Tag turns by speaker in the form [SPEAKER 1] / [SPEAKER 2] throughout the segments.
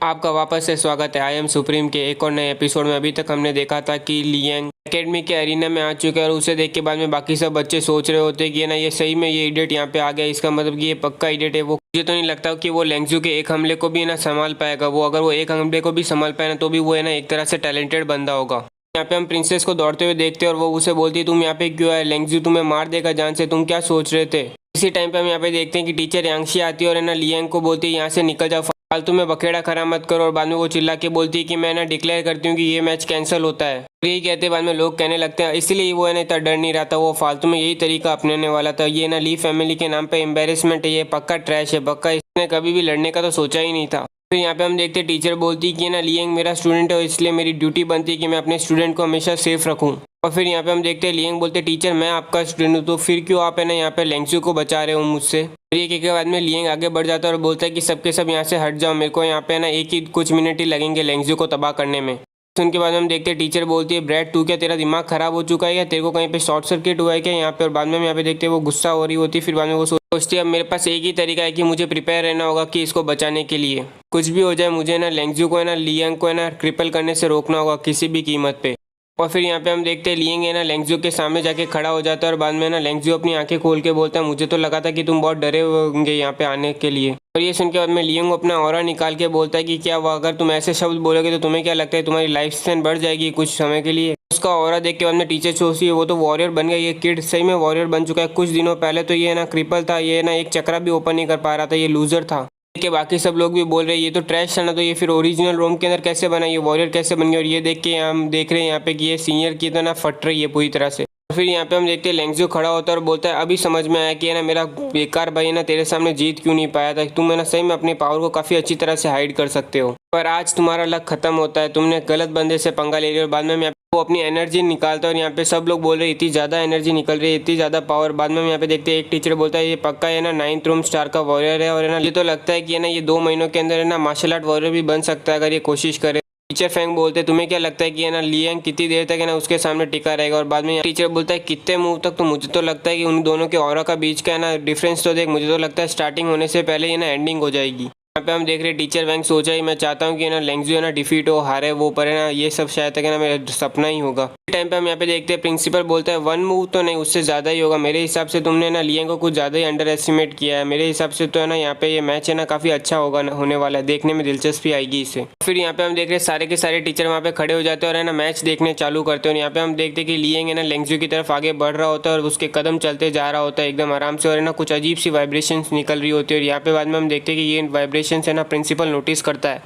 [SPEAKER 1] आपका वापस से स्वागत है आई एम सुप्रीम के एक और नए एपिसोड में। अभी तक हमने देखा था कि लियांग एकेडमी के एरिना में आ चुका है और उसे देख के बाद में बाकी सब बच्चे सोच रहे होते हैं कि ना ये सही में ये इडियट यहाँ पे आ गया, इसका मतलब कि ये पक्का इडियट है। वो मुझे तो नहीं लगता कि वो लेंगजू के एक हमले को भी ना संभाल पाएगा। वो अगर वो एक हमले को भी संभाल पाए ना तो भी वो है ना एक तरह से टैलेंटेड बंदा होगा। यहाँ पे हम प्रिंसेस को दौड़ते हुए देखते हैं और वो उसे बोलती है तुम यहाँ पे क्यों आए, लेंगजू तुम्हें मार देगा जान से, तुम क्या सोच रहे थे। इसी टाइम पे हम यहाँ पे देखते हैं कि टीचर यांगशी आती है और है ना लियांग को बोलती है यहाँ से निकल जाओ, फालतू में बखेड़ा खड़ा मत करो। और बाद में वो चिल्ला के बोलती है कि मैं ना डिक्लेयर करती हूँ कि ये मैच कैंसिल होता है। और यही कहते बाद में लोग कहने लगते हैं इसलिए वो है ना इतना डर नहीं रहा था, वो फालतू में यही तरीका अपनाने वाला था। ये ना ली फैमिली के नाम पे एम्बेरसमेंट है, ये पक्का ट्रैश है, पक्का इसने कभी भी लड़ने का तो सोचा ही नहीं था। फिर यहाँ पे हम देखते हैं टीचर बोलती है कि ना लियांग मेरा स्टूडेंट है और इसलिए मेरी ड्यूटी बनती है कि मैं अपने स्टूडेंट को हमेशा सेफ रखूँ। और फिर यहाँ पे हम देखते हैं लियांग बोलते टीचर मैं आपका स्टूडेंट हूँ तो फिर क्यों आप है ना यहाँ पे लेंगजू को बचा रहे हो मुझसे। फिर ये के बाद में लियांग आगे बढ़ जाता है और बोलता है कि सबके सब यहाँ से हट जाओ, मेरे को यहाँ पे ना एक ही कुछ मिनट ही लगेंगे लेंगजू को तबाह करने में। सुन के बाद हम देखते हैं टीचर बोलती है ब्रैड तू क्या तेरा दिमाग खराब हो चुका है या तेरे को कहीं पे शॉर्ट सर्किट हुआ है क्या यहाँ पे। और बाद में हम यहाँ पे देखते हैं वो गुस्सा हो रही होती है। फिर बाद में वो सोचती है अब मेरे पास एक ही तरीका है कि मुझे प्रिपेयर रहना होगा कि इसको बचाने के लिए कुछ भी हो जाए मुझे ना लेंगजू को है ना लियांग को है ना क्रिपल करने से रोकना होगा किसी भी कीमत पे। और फिर यहाँ पे हम देखते हैं लियांग है ना लेंगजू के सामने जाके खड़ा हो जाता है और बाद में ना लेंगजू अपनी आंखें खोल के बोलता है मुझे तो लगा था कि तुम बहुत डरे होंगे यहाँ पे आने के लिए। और ये सुन के बाद में लियांग अपना ऑरा निकाल के बोलता है कि क्या हुआ अगर तुम ऐसे शब्द बोलोगे तो तुम्हें क्या लगता है तुम्हारी लाइफ स्पैन बढ़ जाएगी कुछ समय के लिए। उसका ऑरा देख के बाद में टीचर सोचती है वो तो वॉरियर बन गया, ये किड सही में वॉरियर बन चुका है। कुछ दिनों पहले तो ये ना क्रिपल था, ये ना एक चक्रा भी ओपन नहीं कर पा रहा था, ये लूजर था। के बाकी सब लोग भी बोल रहे हैं ये तो ट्रैश था ना, तो ये फिर ओरिजिनल रोम के अंदर कैसे बना, ये वॉरियर कैसे बन गया। और ये देख के हम देख रहे हैं यहाँ पे कि ये सीनियर की तो ना फट रही है पूरी तरह से। फिर यहाँ पे हम देखते हैं लेंगजू खड़ा होता है और बोलता है अभी समझ में आया कि है ना मेरा बेकार भाई ना तेरे सामने जीत क्यों नहीं पाया था, तुम है ना सही में अपनी पावर को काफी अच्छी तरह से हाइड कर सकते हो, पर आज तुम्हारा लक खत्म होता है, तुमने गलत बंदे से पंगा ले लिया। और बाद में वो अपनी एनर्जी निकालता है और यहाँ पे सब लोग बोल रहे हैं इतनी ज़्यादा एनर्जी निकल रही है, इतनी ज़्यादा पावर। बाद में हम यहाँ पे देखते हैं एक टीचर बोलता है ये पक्का है ना 9th रूम स्टार का वॉरियर है और है ना ये तो लगता है कि है ना ये 2 महीनों के अंदर है ना मार्शल आर्ट वॉरियर भी बन सकता है अगर ये कोशिश करे। टीचर फैंग बोलते हैं तुम्हें क्या लगता है कि है ना लियांग कितनी देर तक है ना उसके सामने टिका रहेगा। और बाद में टीचर बोलता है कितने मूव तक, तो मुझे तो लगता है कि उन दोनों के ऑरा का बीच का है ना डिफरेंस तो देख, मुझे तो लगता है स्टार्टिंग होने से पहले ही ना एंडिंग हो जाएगी। यहाँ पे हम देख रहे हैं टीचर वैंग सोचा ही मैं चाहता हूँ कि ना लेंगजू है ना डिफीट हो, हारे वो, पर है ना ये सब शायद तक है ना मेरा सपना ही होगा। टाइम पे हम यहाँ पे देखते हैं प्रिंसिपल बोलता है 1 मूव तो नहीं उससे ज़्यादा ही होगा, मेरे हिसाब से तुमने ना लियांग को कुछ ज़्यादा ही अंडर एस्टिमेट किया है। मेरे हिसाब से तो है ना यहाँ पे ये मैच है ना काफ़ी अच्छा होगा होने वाला है, देखने में दिलचस्पी आएगी इसे। फिर यहाँ पे हम देख रहे हैं सारे के सारे टीचर वहाँ पे खड़े हो जाते हैं और है ना मैच देखने चालू करते हैं। और यहाँ पे हम देखते हैं कि लियांग है ना लेंगजू की तरफ आगे बढ़ रहा होता है और उसके कदम चलते जा रहा होता है एकदम आराम से, और है ना कुछ अजीब सी वाइब्रेशन निकल रही होती है। और यहाँ पे बाद में हम देखते हैं कि ये वाइब्रेशन है ना प्रिंसिपल नोटिस करता है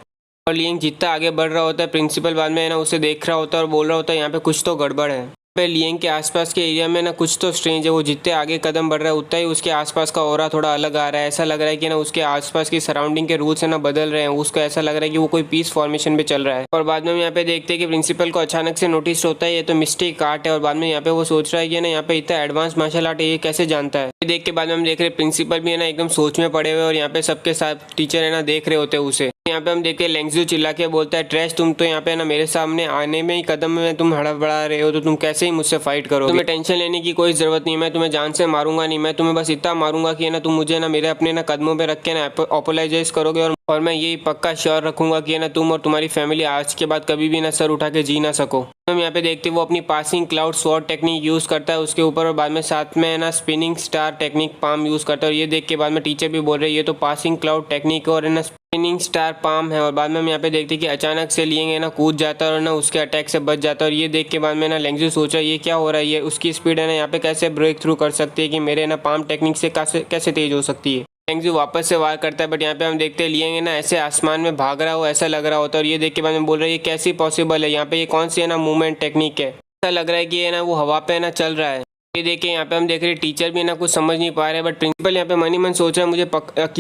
[SPEAKER 1] और लियांग जितना आगे बढ़ रहा होता है प्रिंसिपल बाद में है ना उसे देख रहा होता है और बोल रहा होता है यहाँ पे कुछ तो गड़बड़ है। पे लियांग के आसपास के एरिया में ना कुछ तो स्ट्रेंज है, वो जितने आगे कदम बढ़ रहा है उतना ही उसके आसपास का ऑरा थोड़ा अलग आ रहा है। ऐसा लग रहा है कि ना उसके आसपास की सराउंडिंग के रूल्स है ना बदल रहे हैं, उसको ऐसा लग रहा है कि वो कोई पीस फॉर्मेशन पे चल रहा है। और बाद में हम यहाँ पे देखते हैं कि प्रिंसिपल को अचानक से नोटिस होता है ये तो मिस्टेक आर्ट है। और बाद में यहाँ पे वो सोच रहा है कि ना यहाँ पे इतना एडवांस मार्शल आर्ट है, ये कैसे जानता है। देख के बाद में हम देख रहे हैं प्रिंसिपल भी है ना एकदम सोच में पड़े हुए और यहाँ पे सबके साथ टीचर है ना देख रहे होते हैं उसे। यहाँ पे हम देखते हैं लेंगजू चिल्ला के बोलता है ट्रैश तुम तो यहाँ पे ना मेरे सामने आने में ही कदम में तुम हड़बड़ा रहे हो, तो तुम कैसे ही मुझसे फाइट करोगे। तुम्हें टेंशन लेने की कोई जरूरत नहीं, मैं तुम्हें जान से मारूंगा नहीं, मैं तुम्हें बस इतना मारूंगा कि ना तुम मुझे ना मेरे अपने ना कदमों पे रख के ना अपोलोजाइज करोगे और मैं यही पक्का श्योर रखूंगा कि ना तुम और तुम्हारी फैमिली आज के बाद कभी भी ना सर उठा के जी ना सको। हम यहाँ पे देखते हैं वो अपनी passing cloud sword technique use करता है उसके ऊपर और बाद में साथ में ना spinning star technique palm use करता है। और ये देख के बाद में टीचर भी बोल रहे हैं ये तो पासिंग क्लाउड टेक्निक और है ना स्पिनिंग स्टार पाम है। और बाद में हम यहाँ पे देखते हैं कि अचानक से लियांग है ना कूद जाता है और ना उसके अटैक से बच जाता है। और ये देख के बाद में ना लेंगजू सोचा ये क्या हो रहा है, ये उसकी स्पीड है ना यहाँ पे कैसे ब्रेक थ्रू कर सकती है कि मेरे ना पाम टेक्निक से कैसे तेज हो सकती है। लेंगजू वापस से वार करता है बट यहाँ पे हम देखते हैं लियांग है ना ऐसे आसमान में भाग रहा हो ऐसा लग रहा होता है। और ये देख के बाद में बोल रहा है ये कैसी पॉसिबल है, यहाँ पे ये कौन सी है ना मूवमेंट टेक्निक है, ऐसा लग रहा है कि ये ना वो हवा पे ना चल रहा है। ये देखिए यहाँ पे हम देख रहे हैं टीचर भी ना कुछ समझ नहीं पा रहे बट प्रिंसिपल यहाँ पे मन ही मन सोच रहा है मुझे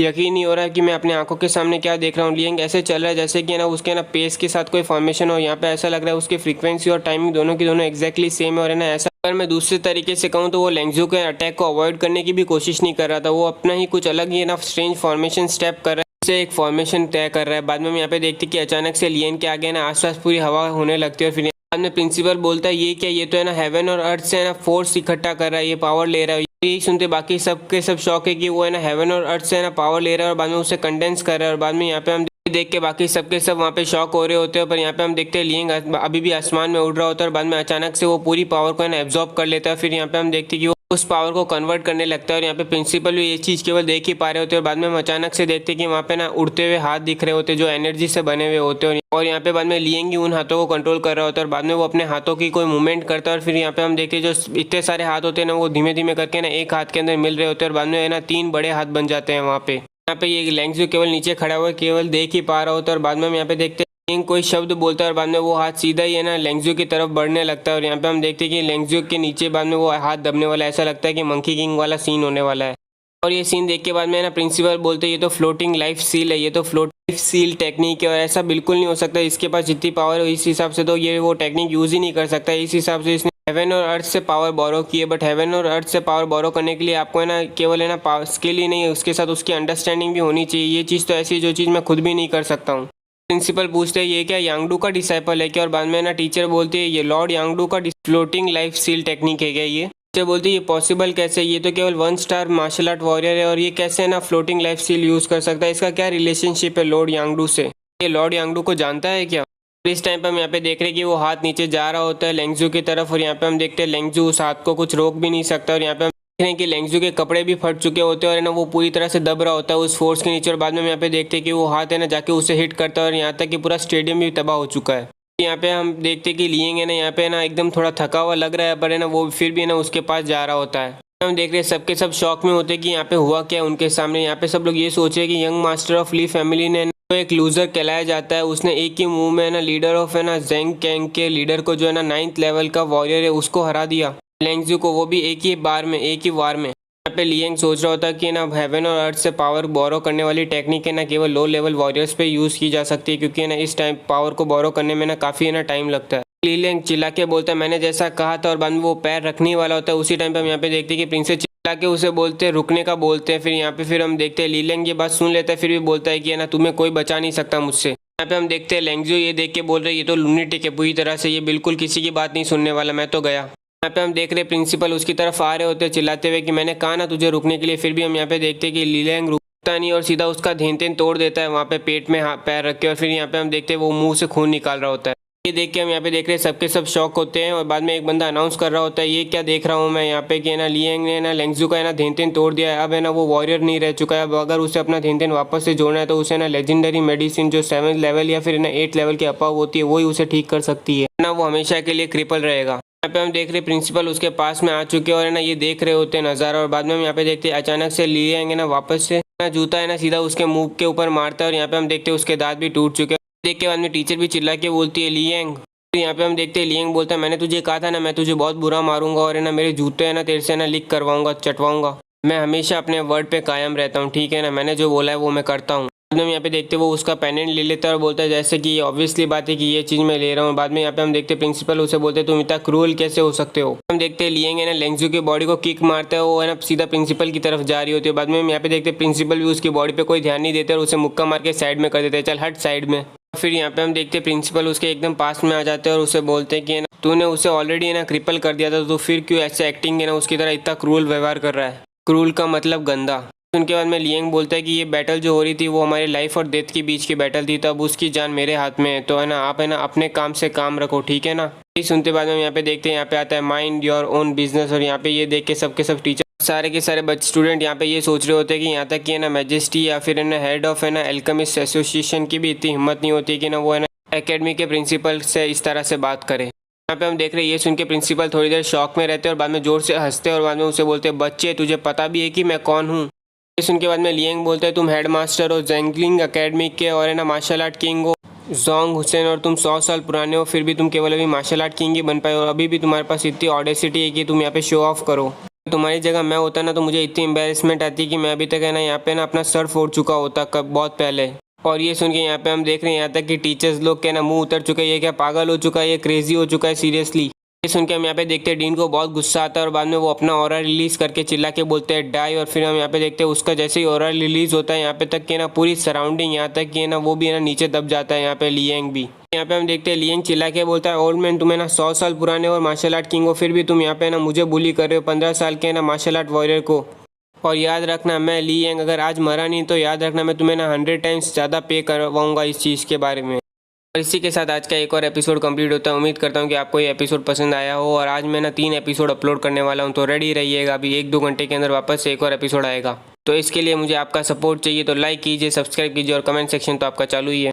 [SPEAKER 1] यकीन नहीं हो रहा है कि मैं अपने आंखों के सामने क्या देख रहा हूँ। लियांग ऐसे चल रहा है जैसे कि ना उसके ना पेस के साथ कोई फॉर्मेशन हो, यहाँ पे ऐसा लग रहा है उसकी फ्रीक्वेंसी और टाइमिंग दोनों की दोनों एक्जैक्टली सेम है। और है ना ऐसा अगर मैं दूसरे तरीके से कहूँ तो वो लेंगजू के अटैक को अवॉइड करने की भी कोशिश नहीं कर रहा था, वो अपना ही कुछ अलग ही ना स्ट्रेंज फॉर्मेशन स्टेप कर रहा है, से एक फॉर्मेशन तय कर रहा है। बाद में हम यहाँ पे देखते कि अचानक से लियांग के आगे ना आसपास पूरी हवा होने लगती है और फिर बाद में प्रिंसिपल बोलता है ये क्या, ये तो है ना हेवन और अर्थ से है ना फोर्स इकट्ठा कर रहा है, ये पावर ले रहा है। यही सुनते बाकी सबके सब शौक है कि वो है ना हेवन और अर्थ से है ना पावर ले रहा है और बाद में उसे कंडेंस कर रहा है। और बाद में यहाँ पे हम देख के बाकी सबके सब वहाँ पे शॉक हो रहे होते हैं। पर यहाँ पे हम देखते हैं लियंग अभी भी आसमान में उड़ रहा होता है और बाद में अचानक से वो पूरी पावर को है ना एब्जॉर्ब कर लेता है। फिर यहाँ पे हम देखते हैं कि वो उस पावर को कन्वर्ट करने लगता है और यहाँ पे प्रिंसिपल भी ये चीज़ केवल देख ही पा रहे होते हैं। और बाद में हम अचानक से देखते हैं कि वहाँ पे ना उड़ते हुए हाथ दिख रहे होते हैं जो एनर्जी से बने हुए होते हैं। और यहाँ पे बाद में लियंग ही उन हाथों को कंट्रोल कर रहा होता है और बाद में वो अपने हाथों की कोई मूवमेंट करता है। और फिर यहाँ पे हम देखते हैं जो इतने सारे हाथ होते हैं ना वो धीमे धीमे करके ना एक हाथ के अंदर मिल रहे होते हैं और बाद में है ना 3 बड़े हाथ बन जाते हैं वहाँ पे। यहाँ पे ये लेंग्जू केवल नीचे खड़ा हुआ है, केवल देख ही पा रहा होता है। और बाद में हम यहाँ पे देखते हैं लियंग कोई शब्द बोलता है और बाद में वो हाथ सीधा ही है ना लेंग्जू की तरफ बढ़ने लगता है। और यहाँ पे हम देखते हैं कि लेंग्जू के नीचे बाद में वो हाथ दबने वाला है, ऐसा लगता है कि मंकी किंग वाला सीन होने वाला है। और ये सीन देख के बाद में ना प्रिंसिपल बोलते हैं ये तो फ्लोटिंग लाइफ सील है, ये तो फ्लोटिंग सील टेक्निक है और ऐसा बिल्कुल नहीं हो सकता। इसके पास जितनी पावर है इस हिसाब से तो ये वो टेक्निक यूज़ ही नहीं कर सकता। इस हिसाब से इसने हेवन और अर्थ से पावर बोरो की है। बट हेवन और अर्थ से पावर बोरो करने के लिए आपको है ना केवल है ना स्किल ही नहीं है, उसके साथ उसकी अंडरस्टैंडिंग भी होनी चाहिए। ये चीज़ तो ऐसी है जो चीज़ मैं खुद भी नहीं कर सकता हूँ। प्रिंसिपल पूछते हैं ये क्या यांगडू का डिसाइपल है क्या? और बाद में ना टीचर बोलती है ये लॉर्ड यांगडू का फ्लोटिंग लाइफ सील टेक्निक है क्या? ये टीचर बोलती है ये पॉसिबल कैसे, ये तो केवल 1 स्टार मार्शल आर्ट वॉरियर है और ये कैसे ना फ्लोटिंग लाइफ सील यूज़ कर सकता है, इसका क्या रिलेशनशिप है लॉर्ड यांगडू से? ये लॉर्ड यांगडू को जानता है क्या? इस टाइम पे हम यहाँ पे देख रहे हैं कि वो हाथ नीचे जा रहा होता है लेंग्जू की तरफ और यहाँ पे हम देखते हैं लेंग्जू उस हाथ को कुछ रोक भी नहीं सकता। और यहाँ पे हम देख रहे हैं कि लेंग्जू के कपड़े भी फट चुके होते हैं और है ना वो पूरी तरह से दब रहा होता है उस फोर्स के नीचे। और बाद में हम यहाँ पे देखते हैं कि वो हाथ है ना जाके उसे हिट करता है और यहाँ तक कि पूरा स्टेडियम भी तबाह हो चुका है। यहाँ पे हम देखते हैं कि लियंग है ना यहाँ पे ना एकदम थोड़ा थका हुआ लग रहा है पर है ना वो फिर भी है ना उसके पास जा रहा होता है। हम देख रहे हैं सबके सब शॉक में होते हैं कि यहाँ पे हुआ क्या है उनके सामने। यहाँ पे सब लोग ये सोच रहे हैं कि young master of Li family ने तो एक लूजर कहलाया जाता है, उसने एक ही मूव में है ना लीडर ऑफ है ना जेंग कैंग के लीडर को जो है ना 9th लेवल का वॉरियर है उसको हरा दिया लेंग्जू को, वो भी एक ही वार में। यहाँ पे लियंग सोच रहा होता है कि ना हेवन और अर्थ से पावर बोरो करने वाली टेक्निक है ना केवल लो लेवल वॉरियर्स पे यूज़ की जा सकती है क्योंकि है ना इस टाइम पावर को बोरो करने में ना काफ़ी है ना टाइम लगता है। लियंग चिल्ला के बोलता है मैंने जैसा कहा था और बाद में वो पैर रखने वाला होता है। उसी टाइम पे हम यहाँ पे देखते हैं कि प्रिंसेस चिल्ला के उसे बोलते हैं रुकने का बोलते हैं। फिर यहाँ पे फिर हम देखते हैं लियंग ये बात सुन लेता है फिर भी बोलता है कि है ना तुम्हें कोई बचा नहीं सकता मुझसे। यहाँ पे हम देखते हैं लेंग्जू ये देख के बोल रहे ये तो लुनेटिक है पूरी तरह से, ये बिल्कुल किसी की बात नहीं सुनने वाला, मैं तो गया। यहाँ पे हम देख रहे हैं प्रिंसिपल उसकी तरफ आ रहे होते हैं चिल्लाते हुए कि मैंने कहा ना तुझे रुकने के लिए। फिर भी हम यहाँ पे देखते हैं कि लियंग रुकता नहीं और सीधा उसका धेन तोड़ देता है वहाँ पे पेट में हाथ पैर रख के। और फिर यहाँ पे हम देखते हैं वो मुंह से खून निकाल रहा होता है। ये देख के हम यहाँ पे देख रहे हैं सबके सब शॉक होते हैं और बाद में एक बंदा अनाउंस कर रहा होता है ये क्या देख रहा हूँ मैं यहाँ पे कि ना लियंग ने ना लेंग्जू का है ना धेन तोड़ दिया है। अब है ना वो वॉरियर नहीं रह चुका है। अब अगर उसे अपना धेन वापस से जोड़ना है तो उसे ना लेजेंडरी मेडिसिन जो 7th लेवल या फिर ना 8th लेवल के अपाव होती है वही उसे ठीक कर सकती है ना, वो हमेशा के लिए क्रिपल रहेगा। यहाँ पे हम देख रहे हैं प्रिंसिपल उसके पास में आ चुके हैं और है ना ये देख रहे होते हैं नज़ारा। और बाद में हम यहाँ पे देखते हैं अचानक से लियंग है ना वापस से ना जूता है ना सीधा उसके मुंह के ऊपर मारता है और यहाँ पे हम देखते हैं उसके दांत भी टूट चुके हैं। देख के बाद में टीचर भी चिल्ला के बोलती है लियंग। यहाँ पे हम देखते हैं लियंग बोलता है मैंने तुझे कहा था ना मैं तुझे बहुत बुरा मारूंगा और है ना मेरे जूते है ना तेरे से ना लिक करवाऊंगा चटवाऊंगा। मैं हमेशा अपने वर्ड पे कायम रहता हूँ ठीक है ना, मैंने जो बोला है वो मैं करता हूँ। बाद में यहाँ पे देखते वो उसका पेंडेंट ले लेता है और बोलता है जैसे कि ऑब्वियसली बात है कि ये चीज़ मैं ले रहा हूँ। बाद में यहाँ पे हम देखते हैं प्रिंसिपल उसे बोलते हैं तुम इतना क्रूअल कैसे हो सकते हो। हम देखते हैं लियंग है ना लेंग्जू की बॉडी को किक मारता है, वो है ना सीधा प्रिंसिपल की तरफ जा रही होती है। बाद में हम यहाँ पे देखते हैं प्रिंसिपल भी उसकी बॉडी पे कोई ध्यान नहीं देते और उसे मुक्का मार के साइड में कर देते हैं, चल हट साइड में। फिर यहाँ पे हम देखते हैं प्रिंसिपल उसके एकदम पास में आ जाते हैं और उसे बोलते हैं कि ना तूने उसे ऑलरेडी है ना क्रिपल कर दिया था तो फिर क्यों ऐसे एक्टिंग है ना उसकी तरह इतना क्रूअल व्यवहार कर रहा है। क्रूअल का मतलब गंदा। उनके बाद में लियंग बोलता है कि ये बैटल जो हो रही थी वो हमारे लाइफ और डेथ के बीच की बैटल थी, तब उसकी जान मेरे हाथ में है तो है ना आप है ना अपने काम से काम रखो ठीक है ना। ये सुनते बाद में यहाँ पे देखते हैं यहाँ पे आता है माइंड योर ओन बिजनेस। और यहाँ पे ये देख के सबके सब टीचर सारे के सारे बच्चे स्टूडेंट यहाँ पे ये सोच रहे होते हैं कि यहाँ तक कि है ना मैजेस्टी या फिर है ना हेड ऑफ है ना एल्केमिस्ट एसोसिएशन की भी इतनी हिम्मत नहीं होती कि ना वो है ना एकेडमी के प्रिंसिपल से इस तरह से बात करे। यहाँ पे हम देख रहे हैं ये सुन के प्रिंसिपल थोड़ी देर शॉक में रहते हैं और बाद में जोर से हंसते हैं और बाद में उसे बोलते हैं बच्चे तुझे पता भी है कि मैं कौन हूँ। ये सुन के बाद में लियंग बोलता है तुम हेड मास्टर हो जेंगलिंग एकेडमी के और है ना मार्शल आर्ट किंग हो जोंग हुसैन और तुम 100 साल पुराने हो, फिर भी तुम केवल अभी मार्शल आर्ट किंग ही बन पाए और अभी भी तुम्हारे पास इतनी ऑडेसिटी है कि तुम यहाँ पे शो ऑफ करो। तुम्हारी जगह मैं होता ना तो मुझे इतनी एम्बेरसमेंट आती कि मैं अभी तक है ना यहाँ पे ना अपना सर फोड़ चुका होता कब बहुत पहले। और ये सुन के यहाँ पे हम देख रहे हैं यहाँ तक कि टीचर्स लोग के ना मुंह उतर चुके हैं, ये क्या पागल हो चुका है, ये क्रेजी हो चुका है सीरियसली। ये सुन के हम यहाँ पे देखते हैं डीन को बहुत गुस्सा आता है और बाद में वो अपना ऑरा रिलीज करके चिल्ला के बोलते हैं डाई। और फिर हम यहाँ पे देखते हैं उसका जैसे ही ऑरा रिलीज होता है यहाँ पे तक कि ना पूरी सराउंडिंग यहाँ तक कि ना वो भी है ना नीचे दब जाता है। यहाँ पे लियंग भी यहाँ पे हम देखते हैं लियंग चिल्ला के बोलता है ओल्ड मैन तुम्हें ना 100 साल पुराने और मार्शल आर्ट किंग हो, फिर भी तुम यहाँ पे ना मुझे बुली कर रहे हो 15 साल के ना मार्शल आर्ट वॉरियर को। और याद रखना मैं ली यंग अगर आज मरा नहीं तो याद रखना मैं तुम्हें ना 100 टाइम्स ज़्यादा पे करवाऊंगा इस चीज़ के बारे में। और इसी के साथ आज का एक और एपिसोड कंप्लीट होता है। उम्मीद करता हूँ कि आपको ये एपिसोड पसंद आया हो। और आज मैं ना 3 एपिसोड अपलोड करने वाला हूँ, तो रेडी रहिएगा। अभी 1-2 घंटे के अंदर वापस से एक और एपिसोड आएगा। तो इसके लिए मुझे आपका सपोर्ट चाहिए, तो लाइक कीजिए, सब्सक्राइब कीजिए और कमेंट सेक्शन तो आपका चालू ही है।